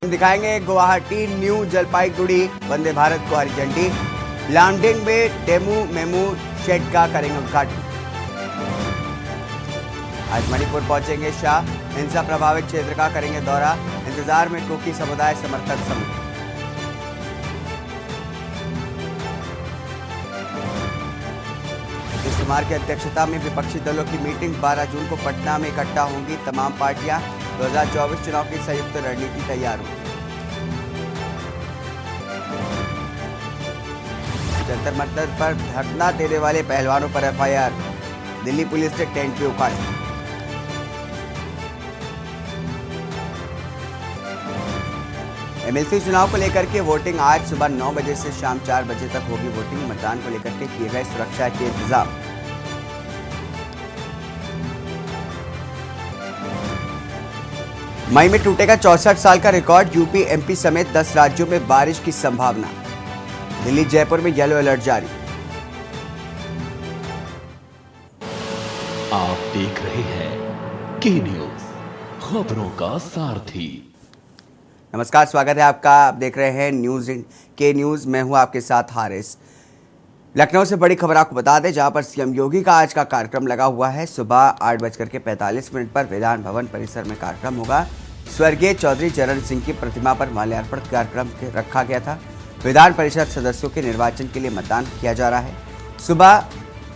दिखाएंगे गुवाहाटी न्यू जलपाईगुड़ी वंदे भारत को हरी झंडी। लैंडिंग में डेमू मेमू शेड का करेंगे उद्घाटन। आज मणिपुर पहुंचेंगे शाह, हिंसा प्रभावित क्षेत्र का करेंगे दौरा। इंतजार में कुकी समुदाय समर्थक समूह। नीतीश कुमार की अध्यक्षता में विपक्षी दलों की मीटिंग। 12 जून को पटना में इकट्ठा होंगी तमाम पार्टियां। 2024 चुनाव की संयुक्त रणनीति तैयार होगी। जंतर मंतर पर धरना देने वाले पहलवानों पर एफआईआर। दिल्ली पुलिस ने टेंट भी उखाड़े। एमएलसी चुनाव को लेकर के वोटिंग आज सुबह 9 बजे से शाम 4 बजे तक होगी वोटिंग। मतदान को लेकर के किए गए सुरक्षा के इंतजाम। मई में टूटेगा 64 साल का रिकॉर्ड। यूपी, एमपी समेत 10 राज्यों में बारिश की संभावना। दिल्ली, जयपुर में येलो अलर्ट जारी। आप देख रहे हैं के न्यूज, खबरों का सारथी। नमस्कार, स्वागत है आपका। आप देख रहे हैं न्यूज के न्यूज। मैं हूं आपके साथ हारिस। लखनऊ से बड़ी खबर आपको बता दें, जहां पर सीएम योगी का आज का कार्यक्रम लगा हुआ है। सुबह 8:45 पर विधान भवन परिसर में कार्यक्रम होगा। स्वर्गीय चौधरी चरण सिंह की प्रतिमा पर माल्यार्पण कार्यक्रम रखा गया था। विधान परिषद सदस्यों के निर्वाचन के लिए मतदान किया जा रहा है। सुबह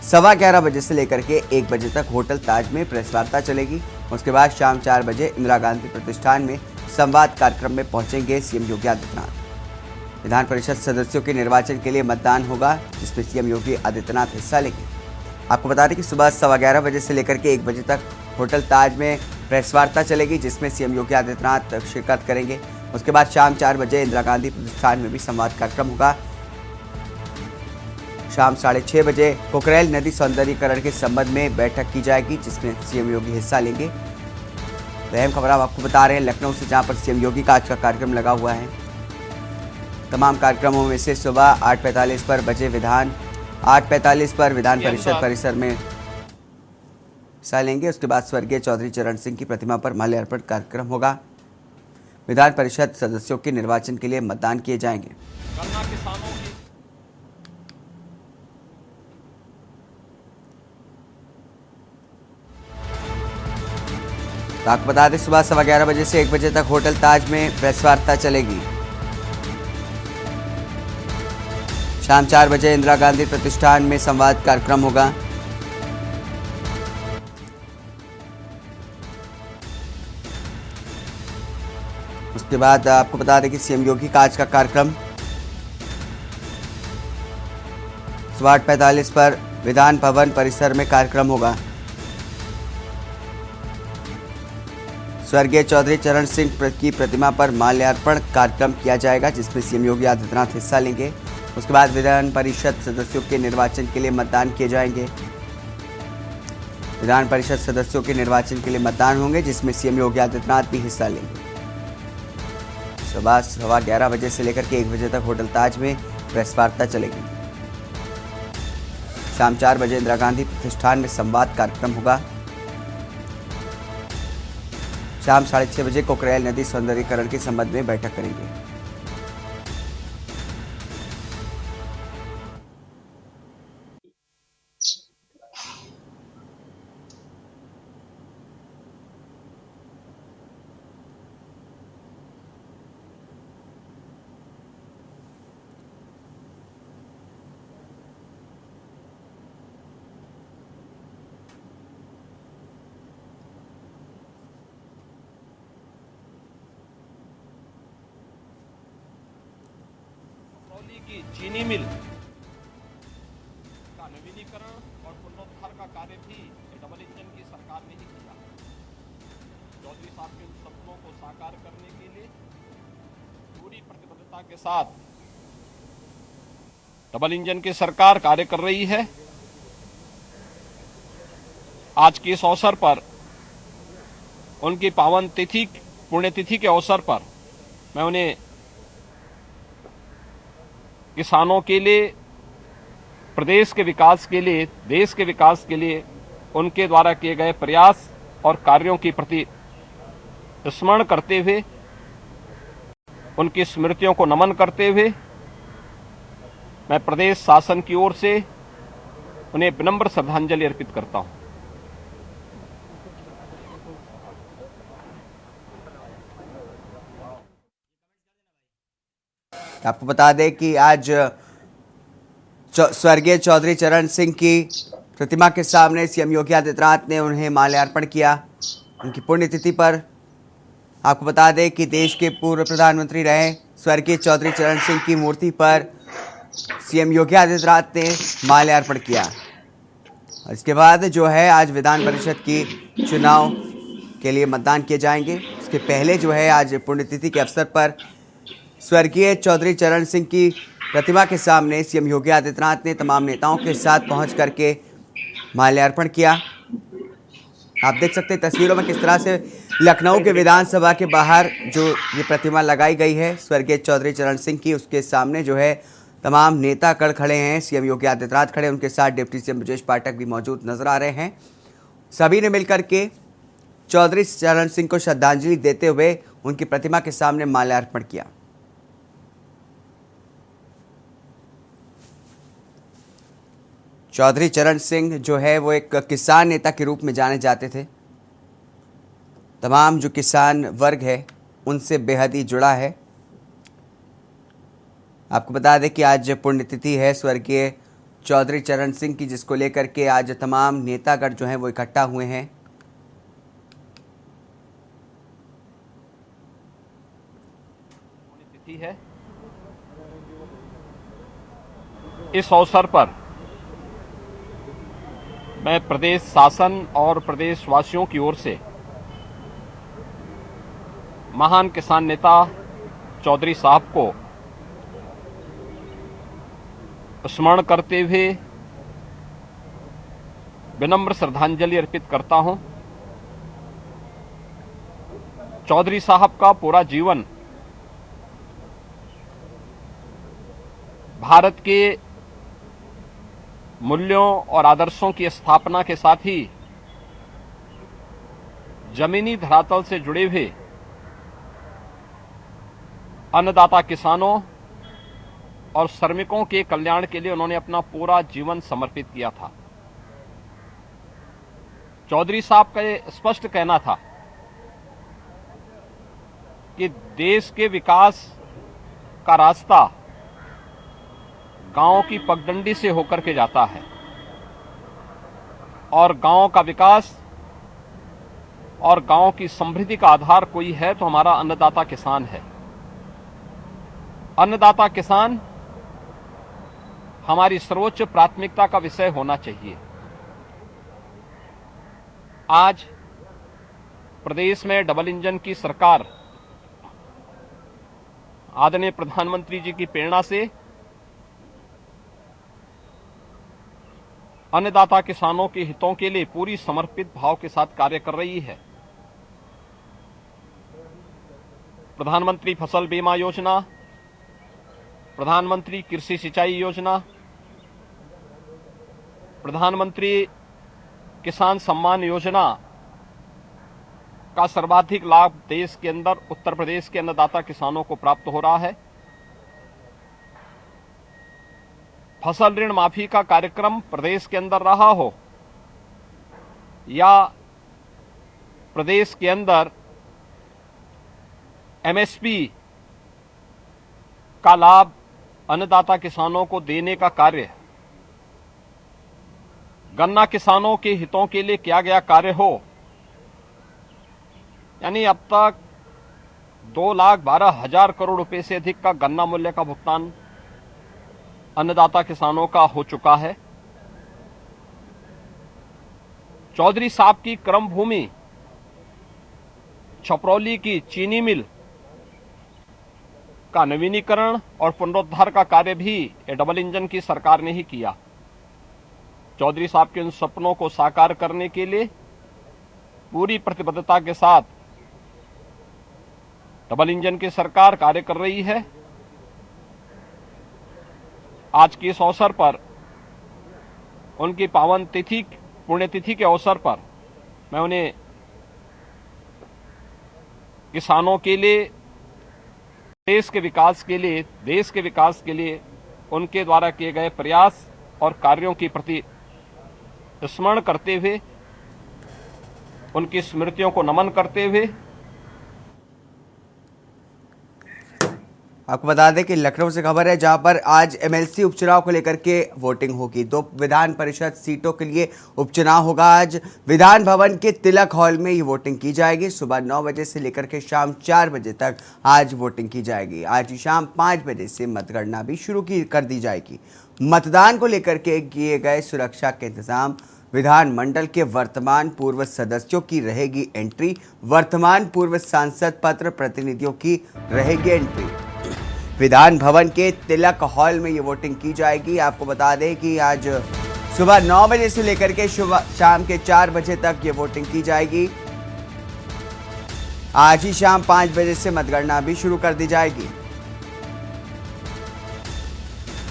11:15 बजे से लेकर के 1 बजे तक होटल ताज में प्रेस वार्ता चलेगी। उसके बाद शाम 4 बजे इंदिरा गांधी प्रतिष्ठान में संवाद कार्यक्रम में पहुंचेंगे सीएम योगी आदित्यनाथ। विधान परिषद सदस्यों के निर्वाचन के लिए मतदान होगा, जिसमें सीएम योगी आदित्यनाथ हिस्सा लेंगे। आपको बता दें कि सुबह 11:15 बजे से लेकर के 1 बजे तक होटल ताज में प्रेस वार्ता चलेगी, जिसमें सीएम योगी आदित्यनाथ शिरकत करेंगे। उसके बाद शाम 4 बजे इंदिरा गांधी प्रतिष्ठान में भी संवाद कार्यक्रम होगा। शाम 6:30 बजे कोकरेल नदी सौंदर्यीकरण के संबंध में बैठक की जाएगी, जिसमें सीएम योगी हिस्सा लेंगे। अहम खबर आपको बता रहे हैं लखनऊ से, जहां पर सीएम योगी का आज का कार्यक्रम लगा हुआ है। तमाम कार्यक्रमों में से सुबह 8:45 पर विधान परिषद परिसर में हिस्सा लेंगे। उसके बाद स्वर्गीय चौधरी चरण सिंह की प्रतिमा पर माल्यार्पण कार्यक्रम होगा। विधान परिषद सदस्यों के निर्वाचन के लिए मतदान किए जाएंगे। तो आपको बता दें, सुबह 11:15 बजे से 1 बजे तक होटल ताज में प्रेस वार्ता चलेगी। शाम 4 बजे इंदिरा गांधी प्रतिष्ठान में संवाद कार्यक्रम होगा। उसके बाद आपको बता दें कि सीएम योगी का आज का कार्यक्रम सुबह 8:45 पर विधान भवन परिसर में कार्यक्रम होगा। स्वर्गीय चौधरी चरण सिंह की प्रतिमा पर माल्यार्पण कार्यक्रम किया जाएगा, जिसमें सीएम योगी आदित्यनाथ हिस्सा लेंगे। उसके बाद विधान परिषद सदस्यों के निर्वाचन के लिए मतदान किए जाएंगे। विधान परिषद सदस्यों के निर्वाचन के लिए मतदान होंगे, जिसमें सीएम योगी आदित्यनाथ भी हिस्सा लेंगे। सुबह 11:15 बजे से लेकर के 1 बजे तक होटल ताज में प्रेस वार्ता चलेगी। शाम 4 बजे इंदिरा गांधी प्रतिष्ठान में संवाद कार्यक्रम होगा। शाम 6:30 बजे कोकरेल नदी सौंदर्यीकरण के संबंध में बैठक करेंगे। की चीनी मिल का नवीनीकरण और पुनरुद्धार का कार्य भी डबल इंजन की सरकार ने ही किया। चौधरी साहब के सपनों को साकार करने के लिए पूरी प्रतिबद्धता के साथ डबल इंजन की सरकार कार्य कर रही है। आज के इस अवसर पर, उनकी पावन तिथि, पुण्यतिथि के अवसर पर मैं उन्हें किसानों के लिए, प्रदेश के विकास के लिए, देश के विकास के लिए उनके द्वारा किए गए प्रयास और कार्यों की प्रति स्मरण करते हुए उनकी स्मृतियों को नमन करते हुए मैं प्रदेश शासन की ओर से उन्हें विनम्र श्रद्धांजलि अर्पित करता हूं। आपको बता दें कि आज स्वर्गीय चौधरी चरण सिंह की प्रतिमा के सामने सीएम योगी आदित्यनाथ ने उन्हें माल्यार्पण किया। उनकी पुण्यतिथि पर आपको बता दें कि देश के पूर्व प्रधानमंत्री रहे स्वर्गीय चौधरी चरण सिंह की मूर्ति पर सीएम योगी आदित्यनाथ ने माल्यार्पण किया। इसके बाद जो है आज विधान परिषद की चुनाव के लिए मतदान किए जाएंगे। इसके पहले जो है आज पुण्यतिथि के अवसर पर स्वर्गीय चौधरी चरण सिंह की प्रतिमा के सामने सीएम योगी आदित्यनाथ ने तमाम नेताओं के साथ पहुंच करके माल्यार्पण किया। आप देख सकते हैं तस्वीरों में किस तरह से लखनऊ के विधानसभा के बाहर जो ये प्रतिमा लगाई गई है स्वर्गीय चौधरी चरण सिंह की, उसके सामने जो है तमाम नेता खड़े हैं। सीएम योगी आदित्यनाथ खड़े, उनके साथ डिप्टी सीएम ब्रजेश पाठक भी मौजूद नजर आ रहे हैं। सभी ने मिलकर के चौधरी चरण सिंह को श्रद्धांजलि देते हुए उनकी प्रतिमा के सामने माल्यार्पण किया। चौधरी चरण सिंह जो है वो एक किसान नेता के रूप में जाने जाते थे। तमाम जो किसान वर्ग है उनसे बेहद ही जुड़ा है। आपको बता दें कि आज पुण्यतिथि है स्वर्गीय चौधरी चरण सिंह की, जिसको लेकर के आज तमाम नेतागण जो हैं वो इकट्ठा हुए हैं। पुण्यतिथि है, इस अवसर पर मैं प्रदेश शासन और प्रदेशवासियों की ओर से महान किसान नेता चौधरी साहब को स्मरण करते हुए विनम्र श्रद्धांजलि अर्पित करता हूं। चौधरी साहब का पूरा जीवन भारत के मूल्यों और आदर्शों की स्थापना के साथ ही जमीनी धरातल से जुड़े हुए अन्नदाता किसानों और श्रमिकों के कल्याण के लिए उन्होंने अपना पूरा जीवन समर्पित किया था। चौधरी साहब का ये स्पष्ट कहना था कि देश के विकास का रास्ता गांव की पगडंडी से होकर के जाता है और गांव का विकास और गांव की समृद्धि का आधार कोई है तो हमारा अन्नदाता किसान है। अन्नदाता किसान हमारी सर्वोच्च प्राथमिकता का विषय होना चाहिए। आज प्रदेश में डबल इंजन की सरकार आदरणीय प्रधानमंत्री जी की प्रेरणा से अन्नदाता किसानों के हितों के लिए पूरी समर्पित भाव के साथ कार्य कर रही है। प्रधानमंत्री फसल बीमा योजना, प्रधानमंत्री कृषि सिंचाई योजना, प्रधानमंत्री किसान सम्मान योजना का सर्वाधिक लाभ देश के अंदर उत्तर प्रदेश के अन्नदाता किसानों को प्राप्त हो रहा है। फसल ऋण माफी का कार्यक्रम प्रदेश के अंदर रहा हो या प्रदेश के अंदर एमएसपी का लाभ अन्नदाता किसानों को देने का कार्य, गन्ना किसानों के हितों के लिए किया गया कार्य हो, यानी अब तक 2,12,000 करोड़ रुपए से अधिक का गन्ना मूल्य का भुगतान अन्नदाता किसानों का हो चुका है। चौधरी साहब की क्रम भूमि छपरौली की चीनी मिल का नवीनीकरण और पुनरुद्धार का कार्य भी डबल इंजन की सरकार ने ही किया। चौधरी साहब के उन सपनों को साकार करने के लिए पूरी प्रतिबद्धता के साथ डबल इंजन की सरकार कार्य कर रही है। आज के इस अवसर पर उनकी पावन तिथि, पुण्यतिथि के अवसर पर मैं उन्हें किसानों के लिए देश के विकास के लिए उनके द्वारा किए गए प्रयास और कार्यों के प्रति स्मरण करते हुए, उनकी स्मृतियों को नमन करते हुए आपको बता दें कि लखनऊ से खबर है, जहां पर आज एमएलसी उपचुनाव को लेकर के वोटिंग होगी। 2 विधान परिषद सीटों के लिए उपचुनाव होगा। आज विधान भवन के तिलक हॉल में ये वोटिंग की जाएगी। सुबह 9 बजे से लेकर के शाम 4 बजे तक आज वोटिंग की जाएगी। आज शाम 5 बजे से मतगणना भी शुरू कर दी जाएगी। मतदान को लेकर के किए गए सुरक्षा के इंतजाम। विधानमंडल के वर्तमान पूर्व सदस्यों की रहेगी एंट्री। वर्तमान पूर्व सांसद पत्र प्रतिनिधियों की रहेगी एंट्री। विधान भवन के तिलक हॉल में ये वोटिंग की जाएगी। आपको बता दें कि आज सुबह 9 बजे से लेकर के शाम के 4 बजे तक ये वोटिंग की जाएगी। आज ही शाम 5 बजे से मतगणना भी शुरू कर दी जाएगी।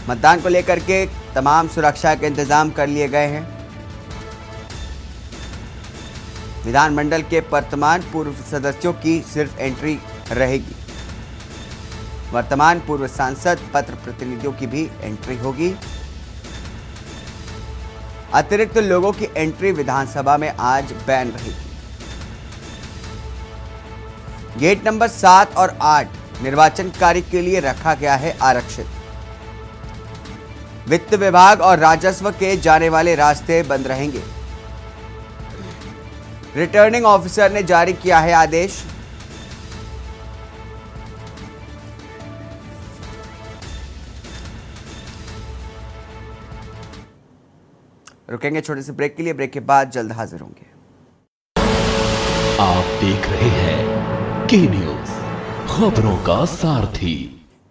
मतदान को लेकर के तमाम सुरक्षा के इंतजाम कर लिए गए हैं। विधानमंडल के वर्तमान पूर्व सदस्यों की सिर्फ एंट्री रहेगी। वर्तमान पूर्व सांसद पत्र प्रतिनिधियों की भी एंट्री होगी। अतिरिक्त लोगों की एंट्री विधानसभा में आज बैन रहेगी। गेट नंबर 7 और 8 निर्वाचन कार्य के लिए रखा गया है आरक्षित। वित्त विभाग और राजस्व के जाने वाले रास्ते बंद रहेंगे। रिटर्निंग ऑफिसर ने जारी किया है आदेश। रुकेंगे छोटे से ब्रेक के लिए। ब्रेक के बाद जल्द हाजिर होंगे। आप देख रहे हैं के न्यूज, खबरों का सारथी।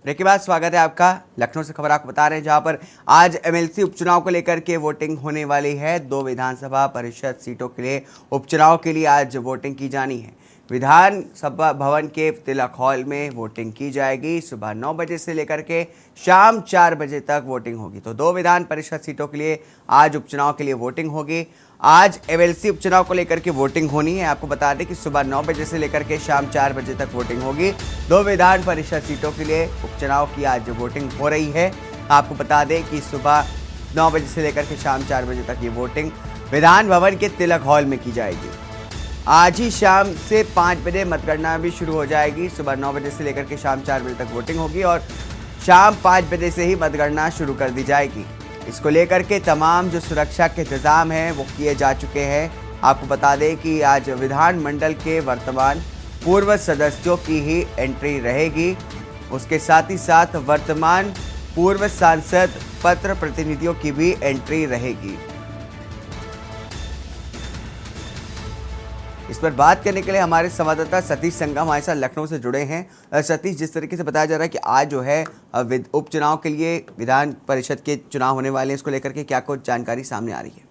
ब्रेक के बाद स्वागत है आपका। लखनऊ से खबर आपको बता रहे हैं, जहां पर आज एमएलसी उपचुनाव को लेकर के वोटिंग होने वाली है। 2 विधानसभा परिषद सीटों के लिए उपचुनाव के लिए आज वोटिंग की जानी है। विधानसभा भवन के तिलक हॉल में वोटिंग की जाएगी। सुबह 9 बजे से लेकर के शाम 4 बजे तक वोटिंग होगी। तो 2 विधान परिषद सीटों के लिए आज उपचुनाव के लिए वोटिंग होगी। आज एमएलसी उपचुनाव को लेकर के वोटिंग होनी है। आपको बता दें कि सुबह 9 बजे से लेकर के शाम 4 बजे तक वोटिंग होगी। 2 विधान परिषद सीटों के लिए उपचुनाव की आज वोटिंग हो रही है। आपको बता दें कि सुबह 9 बजे से लेकर के शाम 4 बजे तक ये वोटिंग विधान भवन के तिलक हॉल में की जाएगी। आज ही शाम से 5 बजे मतगणना भी शुरू हो जाएगी। सुबह 9 बजे से लेकर के शाम 4 बजे तक वोटिंग होगी और शाम 5 बजे से ही मतगणना शुरू कर दी जाएगी। इसको लेकर के तमाम जो सुरक्षा के इंतजाम हैं वो किए जा चुके हैं। आपको बता दें कि आज विधानमंडल के वर्तमान पूर्व सदस्यों की ही एंट्री रहेगी। उसके साथ ही साथ वर्तमान पूर्व सांसद पत्र प्रतिनिधियों की भी एंट्री रहेगी। इस पर बात करने के लिए हमारे संवाददाता सतीश संगम हमारे साथ लखनऊ से जुड़े हैं। सतीश, जिस तरीके से बताया जा रहा है कि आज जो है उपचुनाव के लिए विधान परिषद के चुनाव होने वाले हैं, इसको लेकर के क्या कुछ जानकारी सामने आ रही है?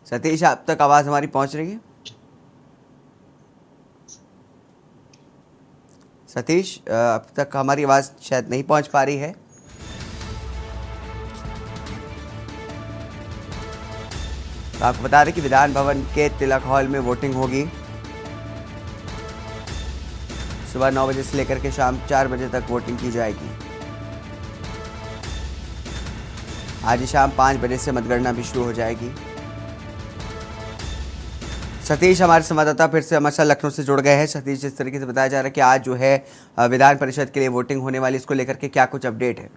सतीश, आप तक आवाज हमारी पहुंच रही है? सतीश, अब तक हमारी आवाज़ शायद नहीं पहुंच पा रही है। तो आपको बता दें कि विधान भवन के तिलक हॉल में वोटिंग होगी। सुबह 9 बजे से लेकर के शाम 4 बजे तक वोटिंग की जाएगी। आज ही शाम 5 बजे से मतगणना भी शुरू हो जाएगी। सतीश, हमारे संवाददाता फिर से हमारे साथ लखनऊ से जुड़ गए हैं। सतीश, जिस तरीके से बताया जा रहा है कि आज जो है विधान परिषद के लिए वोटिंग होने वाली, इसको लेकर के क्या कुछ अपडेट है?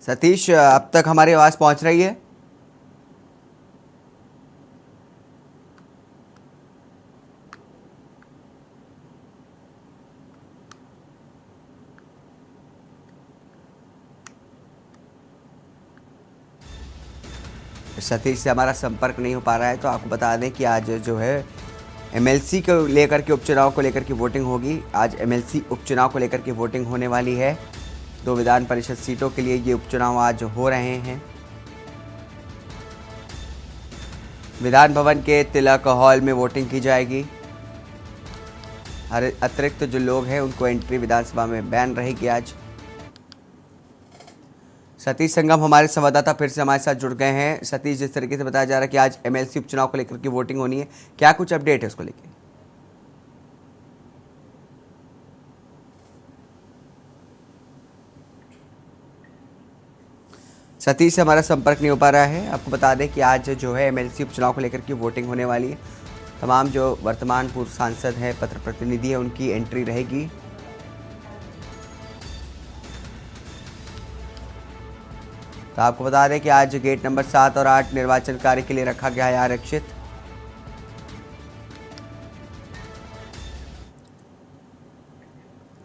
सतीश, अब तक हमारी आवाज़ पहुंच रही है? सतीश से हमारा संपर्क नहीं हो पा रहा है। तो आपको बता दें कि आज जो है एमएलसी को लेकर के उपचुनाव को लेकर के वोटिंग होगी। आज एमएलसी उपचुनाव को लेकर के वोटिंग होने वाली है। 2 विधान परिषद सीटों के लिए ये उपचुनाव आज हो रहे हैं। विधान भवन के तिलक हॉल में वोटिंग की जाएगी। हर अतिरिक्त जो लोग हैं उनको एंट्री विधानसभा में बैन रहेगी। आज सतीश संगम हमारे संवाददाता फिर से हमारे साथ जुड़ गए हैं। सतीश, जिस तरीके से बताया जा रहा है कि आज एमएलसी उपचुनाव को लेकर की वोटिंग होनी है, क्या कुछ अपडेट है उसको लेकर? सतीश से हमारा संपर्क नहीं हो पा रहा है। आपको बता दें कि आज जो है एमएलसी उपचुनाव को लेकर की वोटिंग होने वाली है। तमाम जो वर्तमान पूर्व सांसद हैं, पत्र प्रतिनिधि हैं, उनकी एंट्री रहेगी। तो आपको बता दें कि आज गेट नंबर 7 और 8 निर्वाचन कार्य के लिए रखा गया है आरक्षित।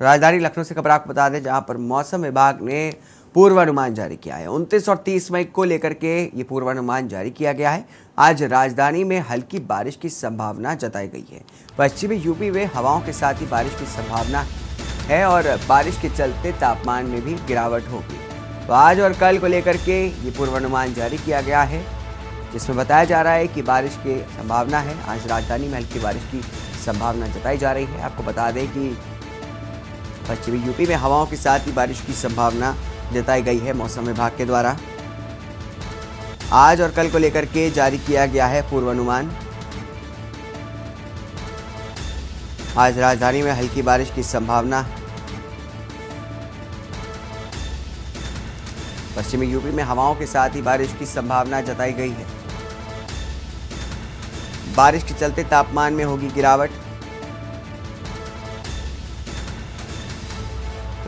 राजधानी लखनऊ से खबर आपको बता दें, जहां पर मौसम विभाग ने पूर्वानुमान जारी किया है। 29 और 30 मई को लेकर के ये पूर्वानुमान जारी किया गया है। आज राजधानी में हल्की बारिश की संभावना जताई गई है। पश्चिमी यूपी में हवाओं के साथ ही बारिश की संभावना है और बारिश के चलते तापमान में भी गिरावट होगी। तो आज और कल को लेकर के ये पूर्वानुमान जारी किया गया है, जिसमें बताया जा रहा है कि बारिश की संभावना है। आज राजधानी में हल्की बारिश की संभावना जताई जा रही है। आपको बता दें कि पश्चिमी यूपी में हवाओं के साथ ही बारिश की संभावना जताई गई है मौसम विभाग के द्वारा। आज और कल को लेकर के जारी किया गया है पूर्वानुमान। आज राजधानी में हल्की बारिश की संभावना। पश्चिमी यूपी में हवाओं के साथ ही बारिश की संभावना जताई गई है। बारिश के चलते तापमान में होगी गिरावट।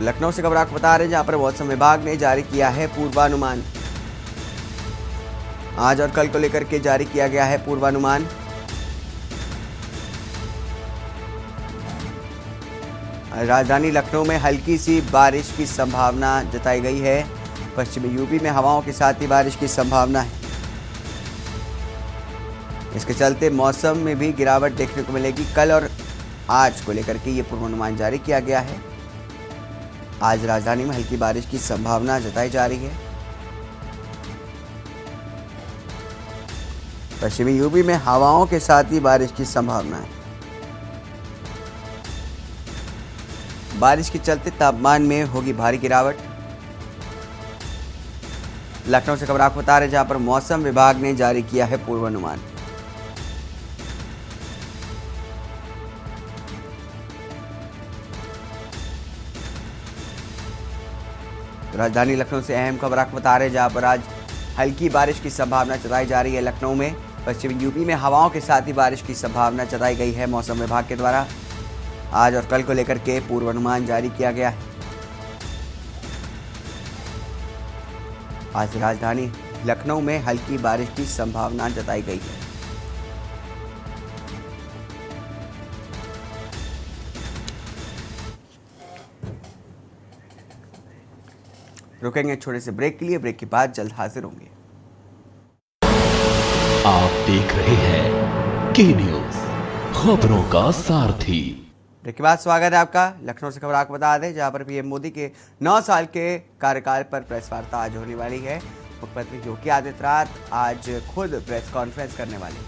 लखनऊ से खबर आपको बता रहे हैं, जहां पर मौसम विभाग ने जारी किया है पूर्वानुमान। आज और कल को लेकर के जारी किया गया है पूर्वानुमान। राजधानी लखनऊ में हल्की सी बारिश की संभावना जताई गई है। पश्चिमी यूपी में हवाओं के साथ ही बारिश की संभावना है। इसके चलते मौसम में भी गिरावट देखने को मिलेगी। कल और आज को लेकर के ये पूर्वानुमान जारी किया गया है। आज राजधानी में हल्की बारिश की संभावना जताई जा रही है। पश्चिमी यूपी में हवाओं के साथ ही बारिश की संभावना है। बारिश के चलते तापमान में होगी भारी गिरावट। लखनऊ से खबर आपको बता रहे हैं, जहां पर मौसम विभाग ने जारी किया है पूर्वानुमान। राजधानी लखनऊ से अहम खबर आपको बता रहे हैं, जहां पर आज हल्की बारिश की संभावना जताई जा रही है। लखनऊ में पश्चिमी यूपी में हवाओं के साथ ही बारिश की संभावना जताई गई है मौसम विभाग के द्वारा। आज और कल को लेकर के पूर्वानुमान जारी किया गया है। आज राजधानी लखनऊ में हल्की बारिश की संभावना जताई गई है। रुकेंगे छोटे से ब्रेक के लिए। ब्रेक के बाद जल्द हाजिर होंगे। आप देख रहे हैं के न्यूज, खबरों का सारथी। ब्रेक के बाद स्वागत है आपका। लखनऊ से खबर आपको बता दें, जहां पर पीएम मोदी के 9 साल के कार्यकाल पर प्रेस वार्ता आज होने वाली है। मुख्यमंत्री योगी आदित्यनाथ आज खुद प्रेस कॉन्फ्रेंस करने वाले हैं।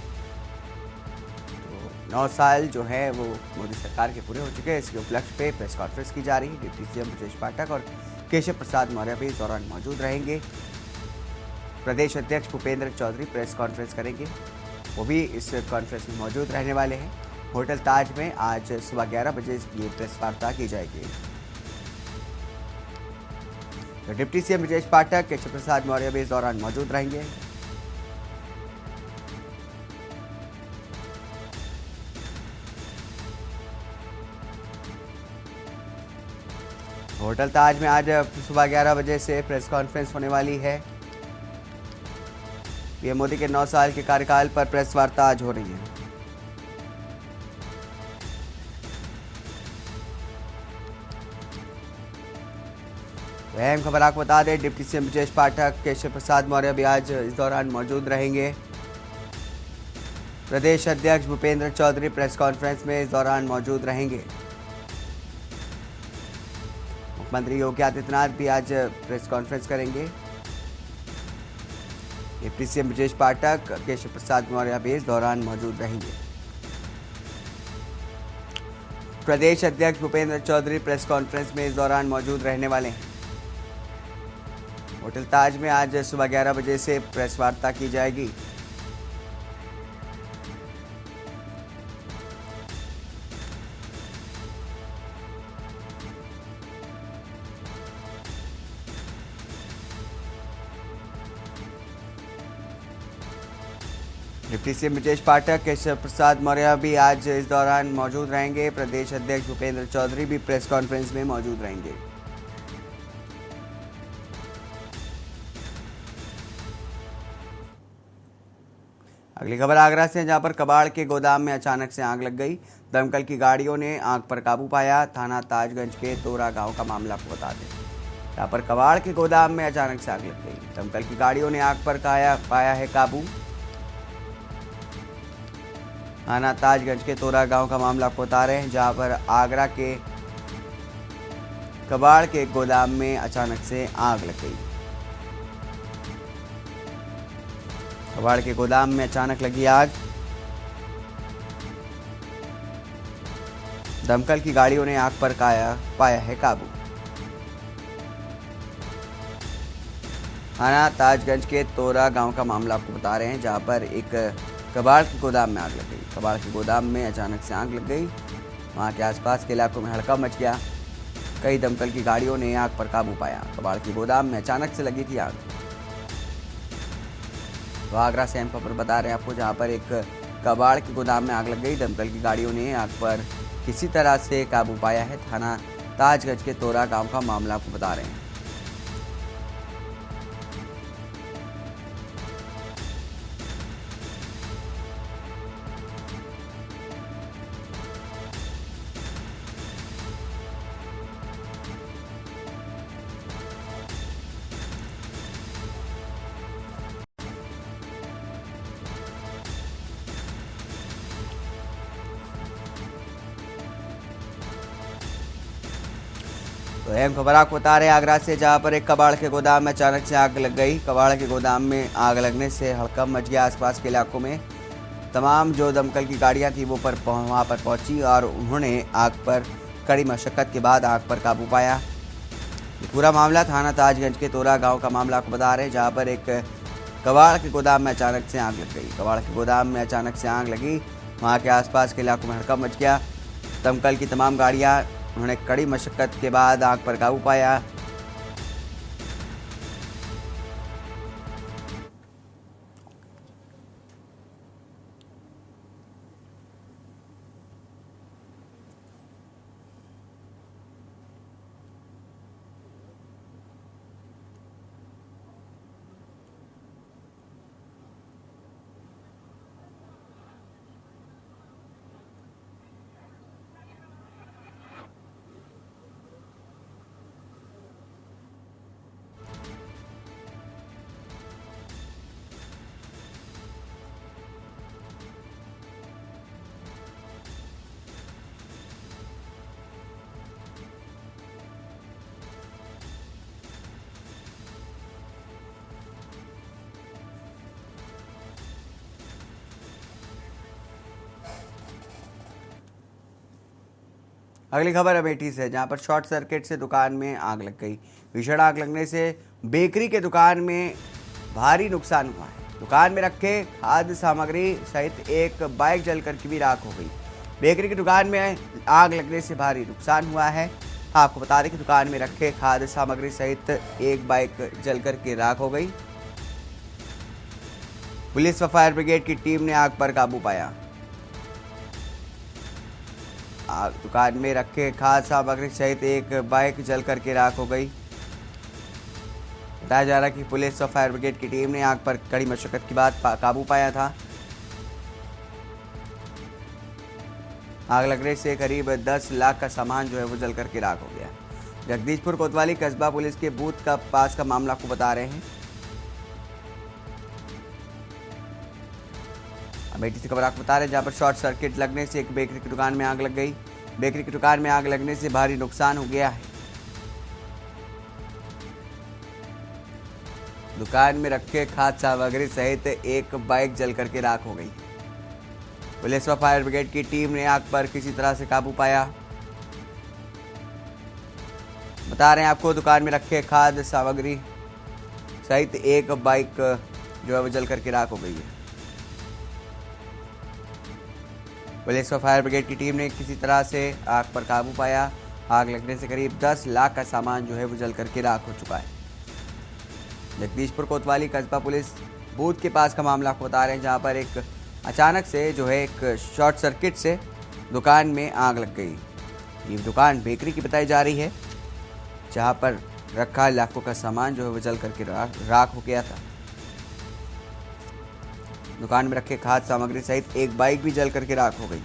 तो 9 साल जो है वो मोदी सरकार के पूरे हो चुके हैं। इसके उपलक्ष्य पे प्रेस कॉन्फ्रेंस की जा रही है। डिप्टी सीएम ब्रजेश पाठक और केशव प्रसाद मौर्य भी इस दौरान मौजूद रहेंगे। प्रदेश अध्यक्ष भूपेंद्र चौधरी प्रेस कॉन्फ्रेंस करेंगे, वो भी इस कॉन्फ्रेंस में मौजूद रहने वाले हैं। होटल ताज में आज सुबह 11 बजे ये प्रेस वार्ता की जाएगी। तो डिप्टी सीएम ब्रजेश पाठक, केशव प्रसाद मौर्य भी इस दौरान मौजूद रहेंगे। होटल ताज में आज सुबह 11 बजे से प्रेस कॉन्फ्रेंस होने वाली है। पीएम मोदी के 9 साल के कार्यकाल पर प्रेस वार्ता आज हो रही है। अहम खबर आपको बता दें, डिप्टी सीएम ब्रजेश पाठक, केशव प्रसाद मौर्य भी आज इस दौरान मौजूद रहेंगे। प्रदेश अध्यक्ष भूपेंद्र चौधरी प्रेस कॉन्फ्रेंस में इस दौरान मौजूद रहेंगे। मुख्यमंत्री योगी आदित्यनाथ भी आज प्रेस कॉन्फ्रेंस करेंगे। डिप्टी सीएम ब्रजेश पाठक केशव प्रसाद मौर्य भी इस दौरान मौजूद रहेंगे। प्रदेश अध्यक्ष भूपेंद्र चौधरी प्रेस कॉन्फ्रेंस में इस दौरान मौजूद रहने वाले हैं। होटल ताज में आज सुबह 11 बजे से प्रेस वार्ता की जाएगी। डिप्टी सीएम ब्रजेश पाठक केशव प्रसाद मौर्य भी आज इस दौरान मौजूद रहेंगे। प्रदेश अध्यक्ष भूपेंद्र चौधरी भी प्रेस कॉन्फ्रेंस में मौजूद रहेंगे। अगली खबर आगरा से, जहां पर कबाड़ के गोदाम में अचानक से आग लग गई। दमकल की गाड़ियों ने आग पर काबू पाया। थाना ताजगंज के तोरा गांव का मामला आपको बता दें, जहां पर कबाड़ के गोदाम में अचानक से आग लग गई। दमकल की गाड़ियों ने आग पर पाया है काबू। थाना ताजगंज के तोरा गांव का मामला आपको बता रहे हैं, जहां पर आगरा के कबाड़ के गोदाम में अचानक से आग लग गई। कबाड़ के गोदाम में अचानक लगी आग। दमकल की गाड़ियों ने आग पर पाया है काबू। थाना ताजगंज के तोरा गांव का मामला आपको बता रहे हैं, जहां पर एक कबाड़ के गोदाम में आग लग गई। कबाड़ के गोदाम में अचानक से आग लग गई। वहां के आसपास के इलाकों में हड़कंप मच गया। कई दमकल की गाड़ियों ने आग पर काबू पाया। कबाड़ के गोदाम में अचानक से लगी थी आग। तो आगरा से हम खबर बता रहे हैं आपको, जहां पर एक कबाड़ के गोदाम में आग लग गई। दमकल की गाड़ियों ने आग पर किसी तरह से काबू पाया है। थाना ताजगंज के तोरा गांव का मामला आपको बता रहे हैं। तो अहम खबर आपको बता रहे हैं आगरा से, जहां पर एक कबाड़ के गोदाम में अचानक से आग लग गई। कबाड़ के गोदाम में आग लगने से हड़कंप मच गया आसपास के इलाकों में। तमाम जो दमकल की गाड़ियां थी वो वहां पर पहुंची और उन्होंने आग पर कड़ी मशक्कत के बाद आग पर काबू पाया। ये पूरा मामला थाना ताजगंज के तोरा गाँव का मामला आपको बता रहे हैं, जहाँ पर एक कबाड़ के गोदाम में अचानक से आग लग गई। कबाड़ के गोदाम में अचानक से आग लगी। वहाँ के आसपास के इलाकों में हड़कंप मच गया। दमकल की तमाम गाड़ियाँ उन्होंने कड़ी मशक्कत के बाद आग पर काबू पाया। अगली खबर अमेठी से, जहां पर शॉर्ट सर्किट से दुकान में आग लग गई। भीषण आग लगने से बेकरी के दुकान में भारी नुकसान हुआ है। दुकान में रखे खाद्य सामग्री सहित एक बाइक जलकर की भी राख हो गई। बेकरी की दुकान में आग लगने से भारी नुकसान हुआ है। आपको बता दें कि दुकान में रखे खाद्य सामग्री सहित एक बाइक जलकर के राख हो गई। पुलिस व फायर ब्रिगेड की टीम ने आग पर काबू पाया। दुकान में रखे खाद्य सामग्री सहित एक बाइक जलकर के राख हो गई। बताया जा रहा है कि पुलिस और फायर ब्रिगेड की टीम ने आग पर कड़ी मशक्कत के बाद काबू पाया था। आग लगने से करीब 10 लाख का सामान जो है वो जलकर के राख हो गया। जगदीशपुर कोतवाली कस्बा पुलिस के बूथ का पास का मामला आपको बता रहे हैं। अमेठी से खबर आपको बता रहे हैं, जहां पर शॉर्ट सर्किट लगने से एक बेकरी की दुकान में आग लग गई। बेकरी की दुकान में आग लगने से भारी नुकसान हो गया है। दुकान में रखे खाद्य सामग्री सहित एक बाइक जल करके राख हो गई। पुलिस व फायर ब्रिगेड की टीम ने आग पर किसी तरह से काबू पाया। बता रहे हैं आपको, दुकान में रखे खाद्य सामग्री सहित एक बाइक जो है वो जल करके राख हो गई है। पुलिस व फायर ब्रिगेड की टीम ने किसी तरह से आग पर काबू पाया। आग लगने से करीब 10 लाख का सामान जो है वो जल करके राख हो चुका है। जगदीशपुर कोतवाली कस्बा पुलिस बूथ के पास का मामला आपको बता रहे हैं, जहां पर एक अचानक से जो है एक शॉर्ट सर्किट से दुकान में आग लग गई। ये दुकान बेकरी की बताई जा रही है, जहां पर रखा लाखों का सामान जो है वो जल करके राख हो गया था। दुकान में रखे खाद्य सामग्री सहित एक बाइक भी जल करके राख हो गई।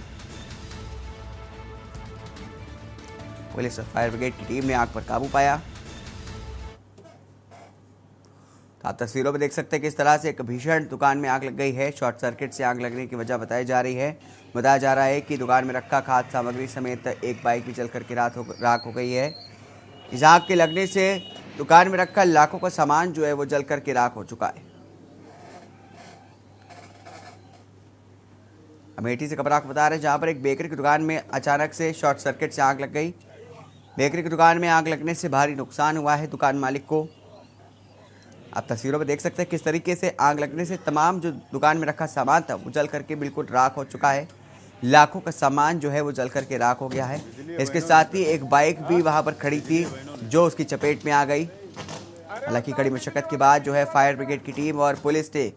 पुलिस और फायर ब्रिगेड की टीम ने आग पर काबू पाया। तो आप तस्वीरों में देख सकते हैं किस तरह से एक भीषण दुकान में आग लग गई है। शॉर्ट सर्किट से आग लगने की वजह बताई जा रही है। बताया जा रहा है कि दुकान में रखा खाद्य सामग्री समेत एक बाइक भी जल करके राख हो गई है। इस आग के लगने से दुकान में रखा लाखों का सामान जो है वो जल करके राख हो चुका है। अमेठी से खबर आपको बता रहे हैं, जहां पर एक बेकरी की दुकान में अचानक से शॉर्ट सर्किट से आग लग गई। बेकरी की दुकान में आग लगने से भारी नुकसान हुआ है दुकान मालिक को। आप तस्वीरों में देख सकते हैं किस तरीके से आग लगने से तमाम जो दुकान में रखा सामान था वो जल करके बिल्कुल राख हो चुका है। लाखों का सामान जो है वो जल करके राख हो गया है। इसके साथ ही एक बाइक भी वहां पर खड़ी थी जो उसकी चपेट में आ गई। हालांकि कड़ी मशक्कत के बाद जो है फायर ब्रिगेड की टीम और पुलिस ने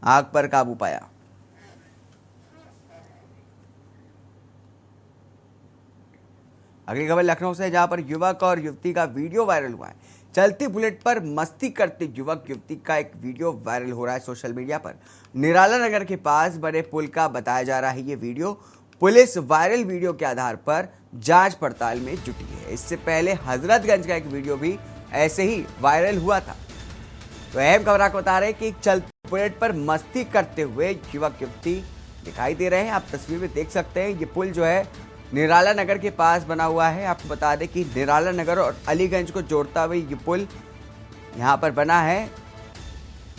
आग पर काबू पाया। अगली खबर लखनऊ से, जहां पर युवक और युवती का वीडियो वायरल हुआ है। चलती बुलेट पर मस्ती करते युवक युवती का एक वीडियो वायरल हो रहा है सोशल मीडिया पर। निराला नगर के पास बने पुल का बताया जा रहा है ये वीडियो। पुलिस वायरल वीडियो के आधार पर जांच पड़ताल में जुटी है। इससे पहले हजरतगंज का एक वीडियो भी ऐसे ही वायरल हुआ था। तो अहम खबर आपको बता रहे हैं कि चलती बुलेट पर मस्ती करते हुए युवक युवती दिखाई दे रहे हैं। आप तस्वीर में देख सकते हैं, ये पुल जो है निराला नगर के पास बना हुआ है। आपको बता दें कि निराला नगर और अलीगंज को जोड़ता हुआ ये पुल यहाँ पर बना है,